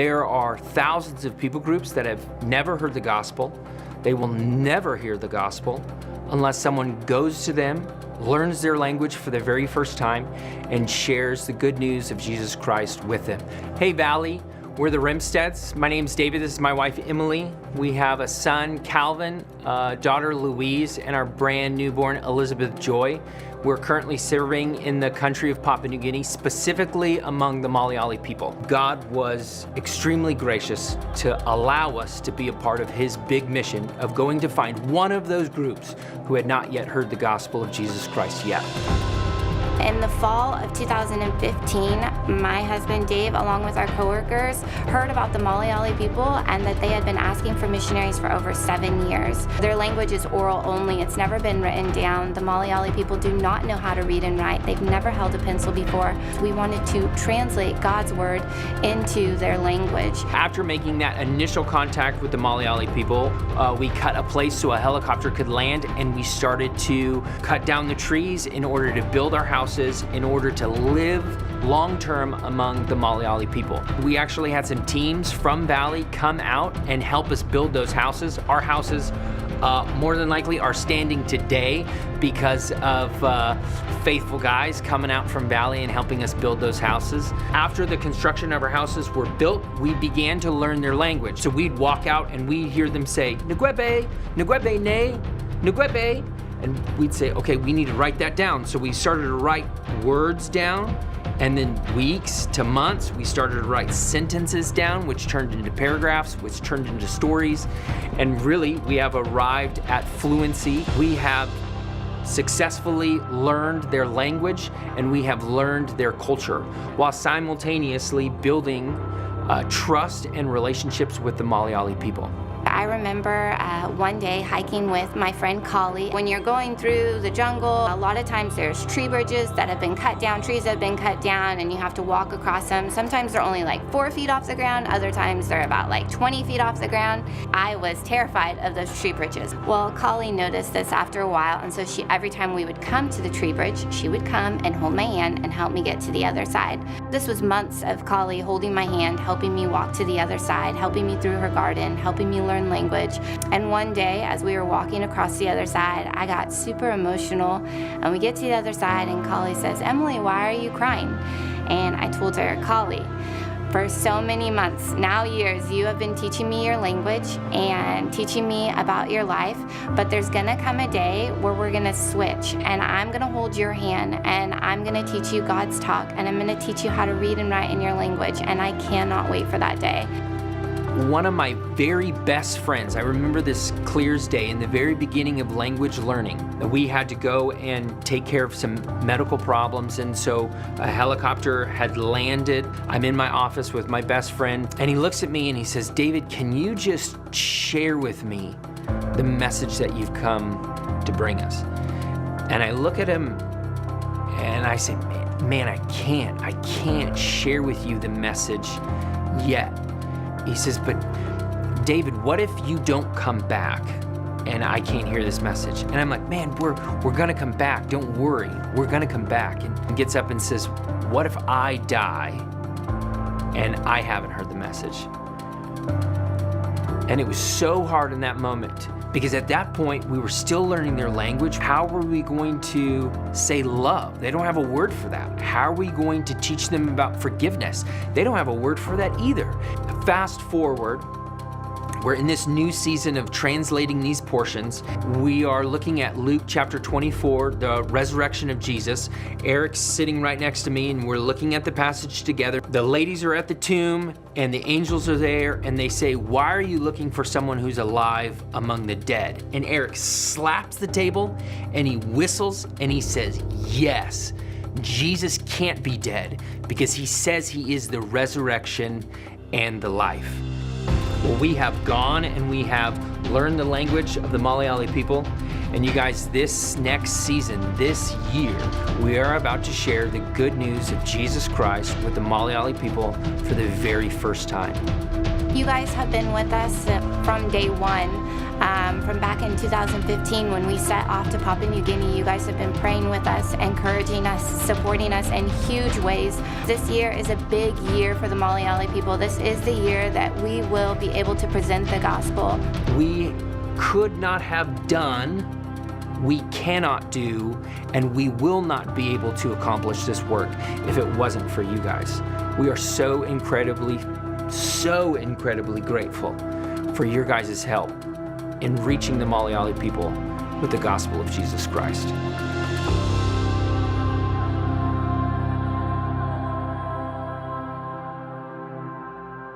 There are thousands of people groups that have never heard the gospel. They will never hear the gospel unless someone goes to them, learns their language for the very first time, and shares the good news of Jesus Christ with them. Hey Valley, we're the Rimsteads. My name's David, this is my wife Emily. We have a son, Calvin, daughter Louise, and our brand newborn Elizabeth Joy. We're currently serving in the country of Papua New Guinea, specifically among the Malayali people. God was extremely gracious to allow us to be a part of his big mission of going to find one of those groups who had not yet heard the gospel of Jesus Christ yet. In the fall of 2015, my husband Dave, along with our coworkers, heard about the Malayali people and that they had been asking for missionaries for over 7 years. Their language is oral only. It's never been written down. The Malayali people do not know how to read and write. They've never held a pencil before. We wanted to translate God's word into their language. After making that initial contact with the Malayali people, we cut a place so a helicopter could land, and we started to cut down the trees in order to build our houses in order to live long-term among the Malayali people. We actually had some teams from Valley come out and help us build those houses. Our houses more than likely are standing today because of faithful guys coming out from Valley and helping us build those houses. After the construction of our houses were built, we began to learn their language. So we'd walk out and we'd hear them say, Nguebe, Nguebe ne, Nguebe. And we'd say, okay, we need to write that down. So we started to write words down, and then weeks to months, we started to write sentences down, which turned into paragraphs, which turned into stories. And really, we have arrived at fluency. We have successfully learned their language, and we have learned their culture, while simultaneously building trust and relationships with the Malayali people. I remember one day hiking with my friend Kali. When you're going through the jungle, a lot of times there's tree bridges that have been cut down, trees that have been cut down, and you have to walk across them. Sometimes they're only like 4 feet off the ground, other times they're about like 20 feet off the ground. I was terrified of those tree bridges. Well, Kali noticed this after a while, and so every time we would come to the tree bridge, she would come and hold my hand and help me get to the other side. This was months of Kali holding my hand, helping me walk to the other side, helping me through her garden, helping me learn language. And one day, as we were walking across the other side, I got super emotional, and we get to the other side, and Kali says, Emily, why are you crying? And I told her, Kali, for so many months, now years, you have been teaching me your language and teaching me about your life, but there's gonna come a day where we're gonna switch, and I'm gonna hold your hand, and I'm gonna teach you God's talk, and I'm gonna teach you how to read and write in your language, and I cannot wait for that day. One of my very best friends, I remember this clear as day, in the very beginning of language learning, we had to go and take care of some medical problems, and so a helicopter had landed. I'm in my office with my best friend, and he looks at me and he says, David, can you just share with me the message that you've come to bring us? And I look at him and I say, man, I can't share with you the message yet. He says, but David, what if you don't come back and I can't hear this message? And I'm like, man, we're gonna come back. Don't worry, we're gonna come back. And he gets up and says, what if I die and I haven't heard the message? And it was so hard in that moment, because at that point we were still learning their language. How were we going to say love? They don't have a word for that. How are we going to teach them about forgiveness? They don't have a word for that either. Fast forward, we're in this new season of translating these portions. We are looking at Luke chapter 24, the resurrection of Jesus. Eric's sitting right next to me, and we're looking at the passage together. The ladies are at the tomb, and the angels are there, and they say, why are you looking for someone who's alive among the dead? And Eric slaps the table, and he whistles, and he says, yes, Jesus can't be dead, because he says he is the resurrection and the life. Well, we have gone and we have learned the language of the Malayali people. And you guys, this next season, this year, we are about to share the good news of Jesus Christ with the Malayali people for the very first time. You guys have been with us from day one. From back in 2015 when we set off to Papua New Guinea, you guys have been praying with us, encouraging us, supporting us in huge ways. This year is a big year for the Malayali people. This is the year that we will be able to present the gospel. We could not have done, we cannot do, and we will not be able to accomplish this work if it wasn't for you guys. We are so incredibly grateful for your guys' help in reaching the Malayali people with the gospel of Jesus Christ.